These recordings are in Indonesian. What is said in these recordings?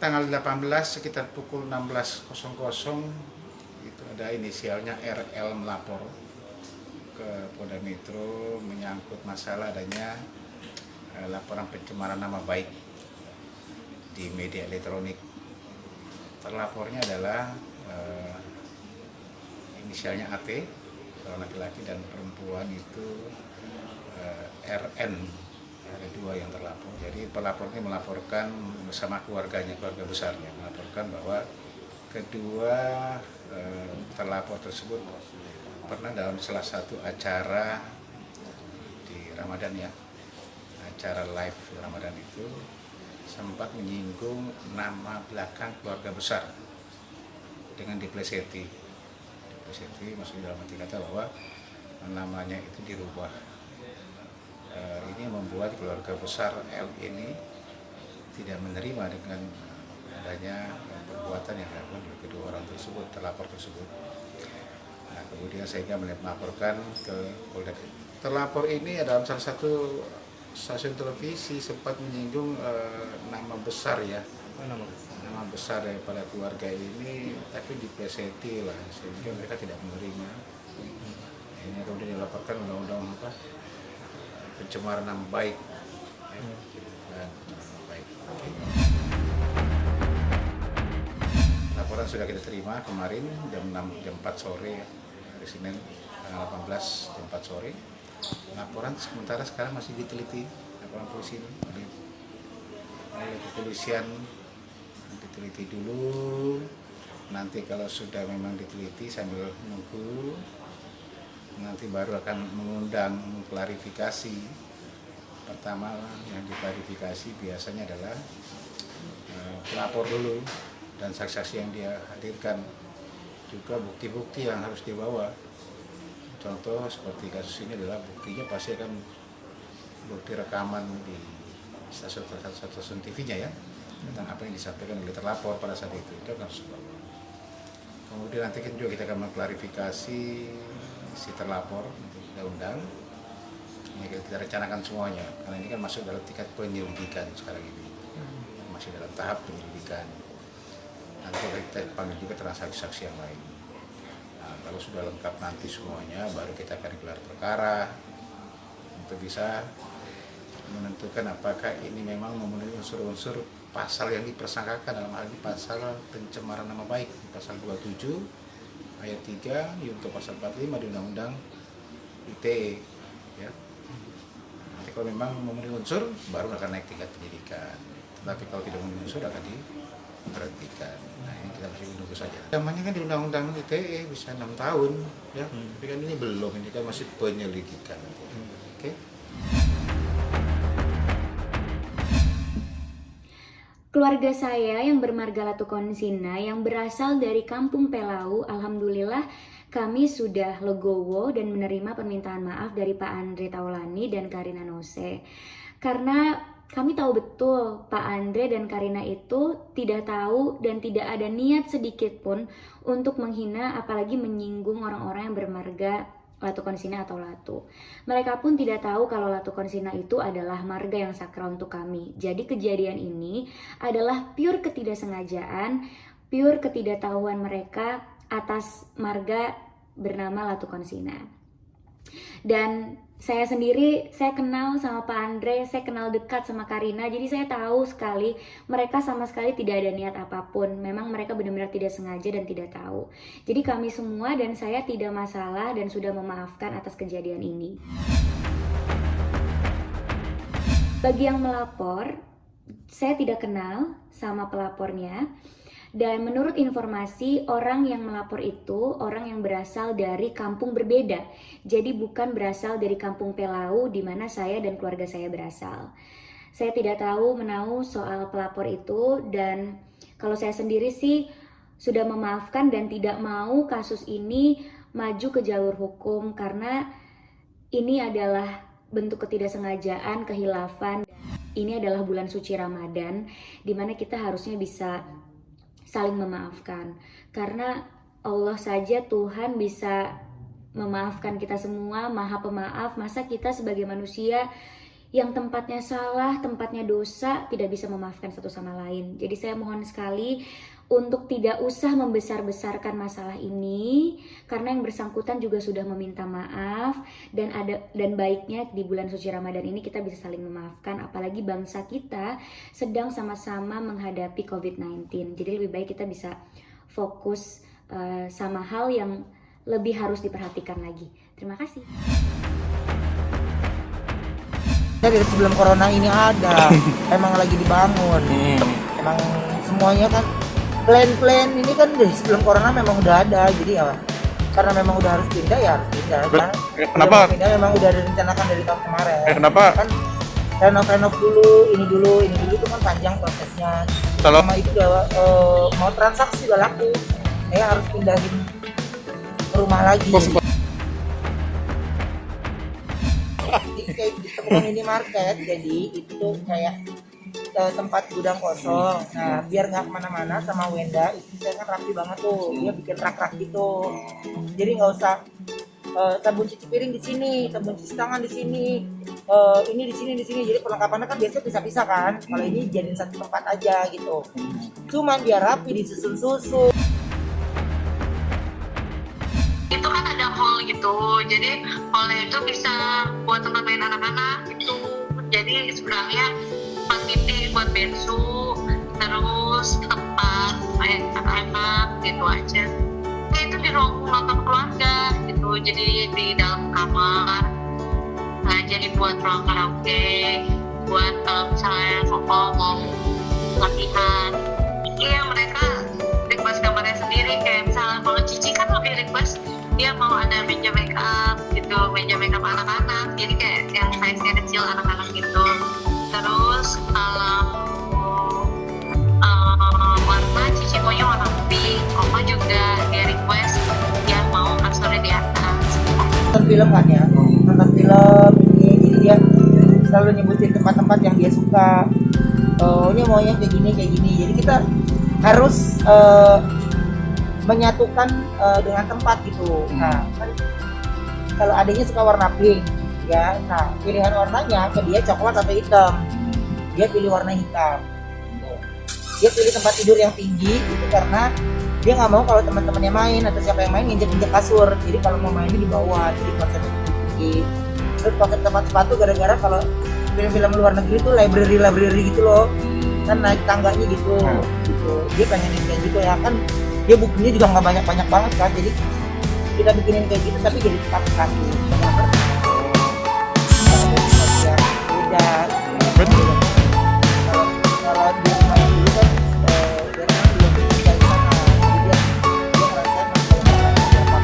tanggal 18 sekitar pukul 16.00 itu ada inisialnya RL melapor ke Polda Metro menyangkut masalah adanya laporan pencemaran nama baik di media elektronik. Terlapornya adalah inisialnya AT, kalau laki-laki, dan perempuan itu RN. Ada dua yang terlapor. Jadi pelapornya melaporkan bersama keluarganya, keluarga besarnya, melaporkan bahwa kedua terlapor tersebut pernah dalam salah satu acara di Ramadan, ya, acara live Ramadan itu sempat menyinggung nama belakang keluarga besar dengan dipleseti. Dipleseti maksudnya dalam arti kata bahwa namanya itu dirubah. Ini membuat keluarga besar L ini tidak menerima dengan adanya perbuatan yang dilakukan oleh kedua orang tersebut, terlapor tersebut. Nah, kemudian sehingga melaporkan ke Polda. Terlapor ini dalam salah satu stasiun televisi sempat menyinggung nama besar, ya, nama besar daripada keluarga ini, tapi dipleseti lah, sehingga mereka tidak menerima. Ini kemudian dilaporkan undang-undang pencemaran nama baik, ya, dan nama baik. Laporan sudah kita terima kemarin jam 4 sore, hari Senin tanggal 18 jam 4 sore. Laporan sementara sekarang masih diteliti, laporan polisi ini oleh kepolisian, diteliti dulu. Nanti kalau sudah memang diteliti sambil menunggu, nanti baru akan mengundang klarifikasi. Pertama yang diklarifikasi biasanya adalah pelapor dulu dan saksi-saksi yang dia hadirkan, juga bukti-bukti yang harus dibawa. Contoh seperti kasus ini adalah buktinya pasti akan bukti rekaman di stasiun TV-nya, ya, tentang apa yang disampaikan oleh terlapor pada saat itu harus dibawa. Kemudian nanti juga kita akan mengklarifikasi si terlapor, nanti kita undang. Ini kita rencanakan semuanya, karena ini kan masuk dalam tingkat penyelidikan sekarang ini, masih dalam tahap penyelidikan. Nanti kita panggil juga transaksi-saksi yang lain. Nah, kalau sudah lengkap nanti semuanya, baru kita akan gelar perkara untuk bisa menentukan apakah ini memang memenuhi unsur-unsur pasal yang dipersangkakan, dalam hal ini pasal pencemaran nama baik, pasal 27 ayat 3 yaitu pasal 45 di Undang-Undang ITE, ya. Nanti kalau memang memenuhi unsur baru akan naik tingkat penyidikan. Tapi kalau tidak memenuhi unsur akan diberhentikan. Nah, ini kita masih menunggu saja. Namanya kan di Undang-Undang ITE bisa 6 tahun, ya. Tapi kan ini belum, ini kan masih penyelidikan. Oke. Keluarga saya yang bermarga Latukonsina yang berasal dari Kampung Pelau, alhamdulillah kami sudah legowo dan menerima permintaan maaf dari Pak Andre Taulani dan Karina Nose. Karena kami tahu betul Pak Andre dan Karina itu tidak tahu dan tidak ada niat sedikit pun untuk menghina apalagi menyinggung orang-orang yang bermarga Latukonsina atau Latu. Mereka pun tidak tahu kalau Latukonsina itu adalah marga yang sakral untuk kami. Jadi kejadian ini adalah pure ketidaksengajaan, pure ketidaktahuan mereka atas marga bernama Latukonsina. Dan saya sendiri, saya kenal sama Pak Andre, saya kenal dekat sama Karina, jadi saya tahu sekali mereka sama sekali tidak ada niat apapun. Memang mereka benar-benar tidak sengaja dan tidak tahu. Jadi kami semua dan saya tidak masalah dan sudah memaafkan atas kejadian ini. Bagi yang melapor, saya tidak kenal sama pelapornya. Dan menurut informasi, orang yang melapor itu orang yang berasal dari kampung berbeda. Jadi bukan berasal dari Kampung Pelau di mana saya dan keluarga saya berasal. Saya tidak tahu menahu soal pelapor itu, dan kalau saya sendiri sih sudah memaafkan dan tidak mau kasus ini maju ke jalur hukum karena ini adalah bentuk ketidaksengajaan, kehilafan. Ini adalah bulan suci Ramadan di mana kita harusnya bisa saling memaafkan, karena Allah saja, Tuhan, bisa memaafkan kita semua, Maha Pemaaf. Masa kita sebagai manusia yang tempatnya salah, tempatnya dosa, tidak bisa memaafkan satu sama lain. Jadi saya mohon sekali untuk tidak usah membesar-besarkan masalah ini, karena yang bersangkutan juga sudah meminta maaf, dan baiknya di bulan suci Ramadan ini kita bisa saling memaafkan, apalagi bangsa kita sedang sama-sama menghadapi COVID-19. Jadi lebih baik kita bisa fokus sama hal yang lebih harus diperhatikan lagi. Terima kasih. Dari sebelum corona ini ada, emang lagi dibangun. Emang semuanya kan plan ini kan dari sebelum corona memang udah ada, jadi ya karena memang udah harus pindah ya harus pindah. Kan? Kenapa? Pindah memang udah direncanakan dari tahun kemarin. Kenapa? Kan renov dulu, ini dulu itu kan panjang prosesnya. Kalau Sama itu udah mau transaksi udah laku, saya harus pindahin rumah lagi. Jadi kayak bukan minimarket, jadi itu tuh kayak tempat gudang kosong. Nah, biar nggak kemana-mana sama Wenda, istri saya kan rapi banget tuh. Dia bikin rak-rak gitu. Jadi nggak usah sabun cuci piring di sini, sabun cuci tangan di sini, ini di sini. Jadi perlengkapannya kan biasanya pisah-pisah kan. Kalau ini jadiin satu tempat aja gitu. Cuman biar rapi, disusun-susun. Itu kan ada hall gitu, jadi hallnya itu bisa buat tempat main anak-anak gitu. Jadi sebenarnya tempat meeting buat bensu, terus tempat main anak-anak gitu aja. Nah, itu di ruang nonton keluarga gitu, jadi di dalam kamar. Nah, jadi buat ruang karaoke, buat kalau misalnya Koko mau latihan. Iya, mereka request kamarnya sendiri, kayak misalnya kalau Cici kan lebih request dia mau ada meja make up gitu, meja make up anak-anak, jadi kayak yang size-nya kecil anak-anak gitu. Terus kalau warna Cici maunya warna pink, Koko juga dia request dia mau kasurnya di atas. Nonton film kan ya, nonton film ini, jadi dia selalu nyebutin tempat-tempat yang dia suka. Ini maunya kayak gini, jadi kita harus menyatukan dengan tempat gitu. Nah, kan kalau adanya suka warna pink, ya, nah pilihan warnanya ke dia coklat atau hitam, dia pilih warna hitam. Dia pilih tempat tidur yang tinggi itu karena dia nggak mau kalau teman-temannya main atau siapa yang main injek-injek kasur. Jadi kalau mau mainnya di bawah, jadi konsepnya tinggi. Terus konsep tempat sepatu gara-gara kalau film-film luar negeri tuh library gitu loh, kan naik tangganya gitu. Dia pengen kayak gitu ya kan. Dia bukunya juga nggak banyak banget kan, jadi kita bikinin kayak gitu tapi jadi cepat sekali. Beda. Kalau dia main dulu kan, dia kan belum bisa di sana, jadi dia ngerasain masalah apa.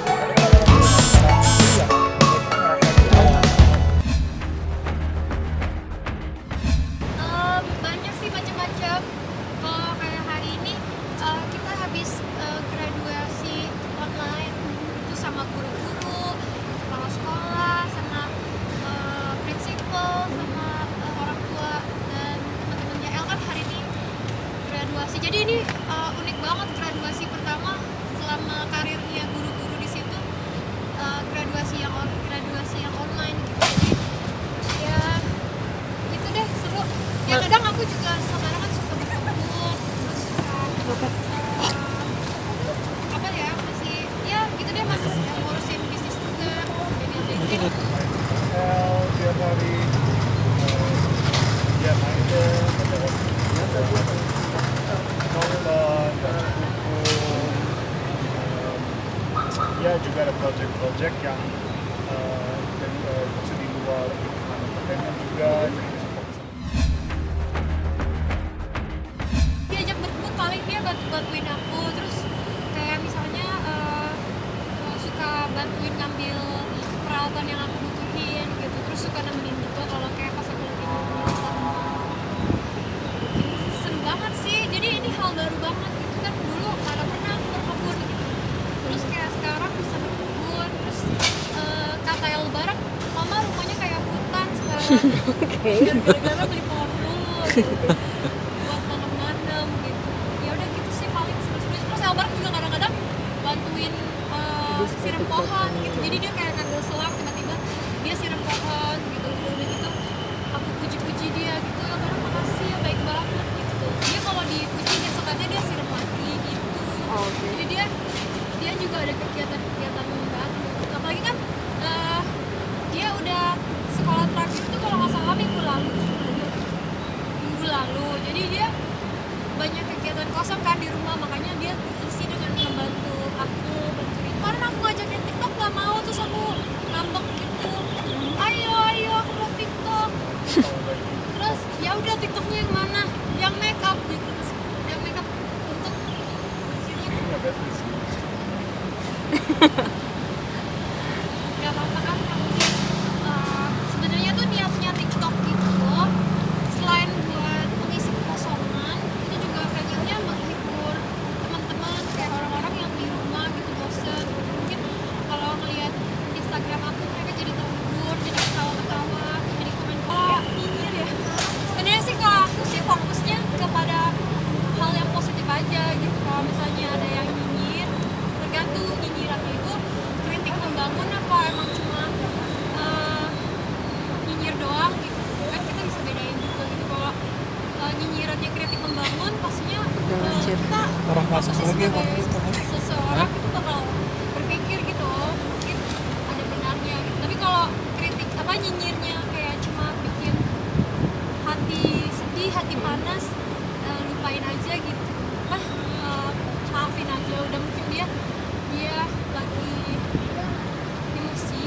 Tapi kalau dia masalah dia ngerasain banyak sih macam-macam. Kalau kayak hari ini kita habis graduasi online itu sama guru-guru, kepala sekolah, sama prinsipal, sama orang tua dan teman-temannya El kan hari ini graduasi. Jadi ini unik banget, graduasi pertama selama karirnya guru-guru di situ, graduasi yang online gitu. Jadi ya gitu deh, seru. Ya kadang aku juga sekarang kan suka berkebun, terus suka apa ya, masih ya gitu deh, masih ngurusin bisnis juga, jadi tiap hari dia main ke biasa buat nonton, baca buku. Ya juga ada project-project yang itu di luar entertainment juga, jadi bisa fokus. diajak berkebun paling dia bantuin aku, terus kayak misalnya suka bantuin ngambil peralatan yang aku butuhin gitu, terus suka nemenin juga kalau kayak pas aku lagi seru banget sih. Jadi ini hal baru banget gitu kan, dulu nggak pernah berkebun gitu, terus kayak sekarang bisa berkebun. Terus kata El bareng, mama rumahnya kayak hutan sekarang. Gara-gara beli pohon dulu gitu, buat nanam-nanam gitu. Ya udah gitu sih paling seru-seru. Terus El bareng juga kadang-kadang bantuin siram pohon gitu, jadi dia kayak ngambil selang tiba-tiba dia siram pohon gitu. Udah gitu Jadi dia juga ada kegiatan baru. Apalagi kan dia udah sekolah terakhir itu kalau nggak salah minggu lalu. Jadi dia banyak kegiatan kosong kan di rumah, makanya dia isi dengan membantu aku bantuin. Kemarin aku ngajakin TikTok nggak mau, terus aku ngambek gitu. Ayo aku mau TikTok. Terus ya udah TikToknya yang mana? Yang makeup gitu. Terus yang makeup untuk akhirnya nggak apa-apa kan mungkin sebenarnya tuh niatnya TikTok itu selain buat mengisi kekosongan, itu juga pengennya menghibur teman-teman kayak orang-orang yang di rumah gitu bosen. Mungkin kalau ngeliat Instagram aku mereka jadi terhibur, jadi ketawa-ketawa, jadi komen nyinyir ya. Sebenarnya sih kalau aku sih fokusnya kepada hal yang positif aja gitu. Kalau misalnya ada yang nyinyir, tergantung nyinyirannya itu kritik membangun apa emang cuma nyinyir doang gitu. Kan kita bisa bedain juga gitu. Kalau nyinyirannya kritik membangun, pastinya kita Orang masuk lagi sebagai seseorang itu bakal berpikir gitu, mungkin ada benarnya gitu. Tapi kalau kritik nyinyirnya kayak cuma bikin hati sedih, hati panas, lupain aja gitu. Maafin aja, udah mungkin dia lagi emosi.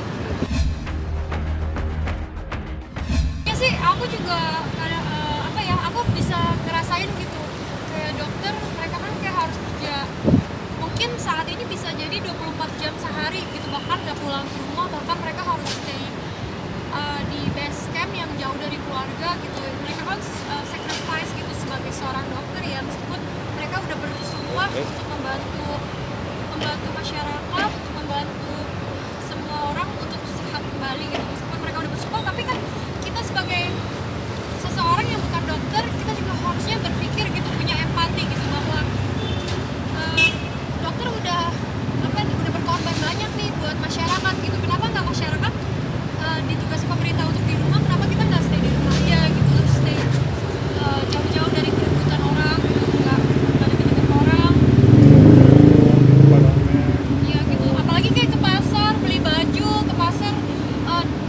Ya sih, aku juga ada aku bisa ngerasain gitu. Kayak dokter, mereka kan kayak harus kerja. Mungkin saat ini bisa jadi 24 jam sehari gitu, bahkan nggak pulang ke rumah, bahkan mereka harus stay di base camp yang jauh dari keluarga gitu. Mereka kan sacrifice gitu sebagai seorang dokter ya, meskipun mereka udah bersumpah untuk membantu masyarakat, untuk membantu semua orang untuk sehat kembali gitu. Meskipun mereka udah bersumpah, tapi kan kita sebagai seseorang yang bukan dokter, kita juga harusnya berpikir gitu, punya empati gitu, bahwa dokter udah berkorban banyak nih buat masyarakat gitu. Kenapa nggak masyarakat ditugasi pemerintah untuk di rumah, kenapa kita nggak stay di rumah aja gitu, stay jauh-jauh dari keributan orang gitu, nggak deket-deket orang. Iya gitu, apalagi kayak ke pasar beli baju, ke pasar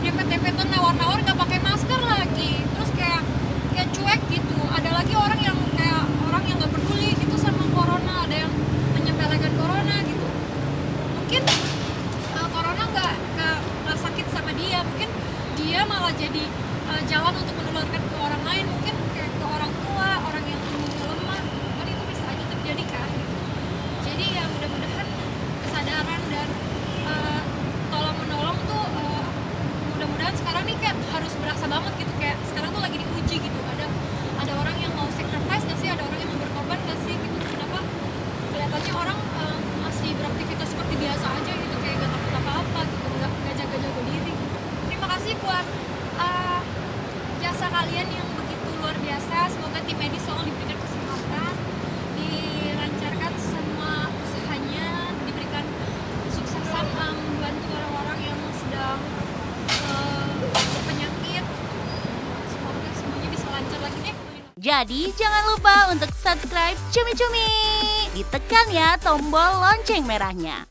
dempet-dempetan nawar-nawar nggak pakai masker lagi, terus kayak cuek gitu. Ada lagi orang yang nggak peduli gitu sama corona, ada yang menyepelekan corona gitu. Mungkin corona nggak sakit sama dia, mungkin dia malah jadi jalan untuk menularkan ke orang lain, mungkin kayak ke orang tua, orang yang imunnya lemah, kan itu bisa aja terjadi kan gitu. Jadi ya mudah-mudahan kesadaran dan tolong menolong tuh mudah-mudahan sekarang nih kayak harus berasa banget gitu, kayak sekarang tuh lagi diuji gitu. Ada orang yang mau sacrifice nggak sih, ada orang yang mau berkorban nggak sih gitu. Kenapa kelihatannya orang masih beraktivitas seperti biasa aja gitu, kayak nggak takut apa-apa gitu, nggak jaga-jaga diri. Terima kasih buat jasa kalian yang begitu luar biasa. Semoga tim medis selalu diberikan kesehatan, dilancarkan semua usahanya, diberikan kesuksesan membantu orang-orang yang sedang berpenyakit. Semoga semuanya bisa lancar lagi deh. Jadi jangan lupa untuk subscribe Cumi Cumi. Ditekan ya tombol lonceng merahnya.